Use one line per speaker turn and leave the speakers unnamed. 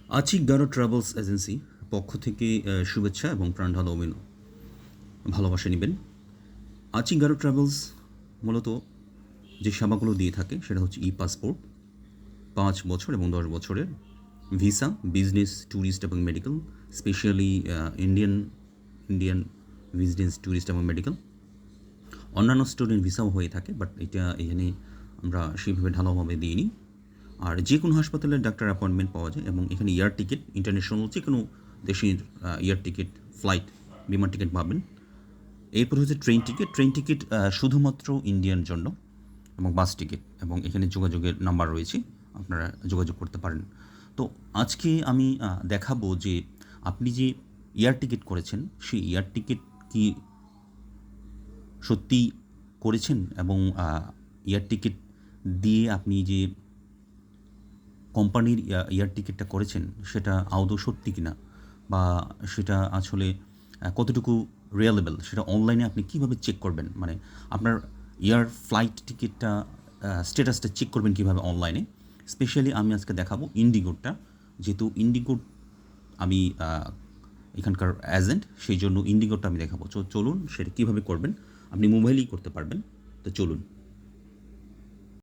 Achik Garo travels agency পক্ষ থেকে শুভেচ্ছা এবং প্রাণঢালা ভালোবাসা নেবেন। আচিক গারো ট্রাভেলস মূলত যে সেবাগুলো দিয়ে থাকে সেটা হচ্ছে পাসপোর্ট, 5 বছর এবং 10 বছরের ভিসা, বিজনেস, ট্যুরিস্ট এবং medical, specially Indian Indian business, tourist এবং মেডিকেল। অন্যান্য স্টুডেন্ট ভিসাও হয়ে থাকে, বাট এটা এখানে আমরা সেইভাবে ঢালাওভাবে দিইনি। আর যে কোনো হাসপাতালের ডাক্তার অ্যাপয়েন্টমেন্ট পাওয়া যায় এবং এখানে এয়ার টিকিট, ইন্টারন্যাশনাল যে কোনো দেশের এয়ার টিকিট, ফ্লাইট, বিমান টিকিট পাবেন। এরপর হচ্ছে ট্রেন টিকিট শুধুমাত্র ইন্ডিয়ার জন্য, এবং বাস টিকিট, এবং এখানে যোগাযোগের নাম্বার রয়েছে, আপনারা যোগাযোগ করতে পারেন। তো আজকে আমি দেখাবো যে আপনি যে এয়ার টিকিট করেছেন সেই এয়ার টিকিট কি সত্যি করেছেন, এবং এয়ার টিকিট দিয়ে আপনি যে কোম্পানির এয়ার টিকিটটা করেছেন সেটা আদৌ সত্যি কিনা, বা সেটা আসলে কতটুকু রিয়েলেবল, সেটা অনলাইনে আপনি কীভাবে চেক করবেন, মানে আপনার ফ্লাইট টিকিটটা স্ট্যাটাসটা চেক করবেন কীভাবে অনলাইনে। স্পেশালি আমি আজকে দেখাবো ইন্ডিগোরটা, যেহেতু ইন্ডিগোর আমি এখানকার এজেন্ট, সেই জন্য ইন্ডিগোরটা আমি দেখাবো। চলুন সেটা কীভাবে করবেন, আপনি মোবাইলেই করতে পারবেন। তো চলুন।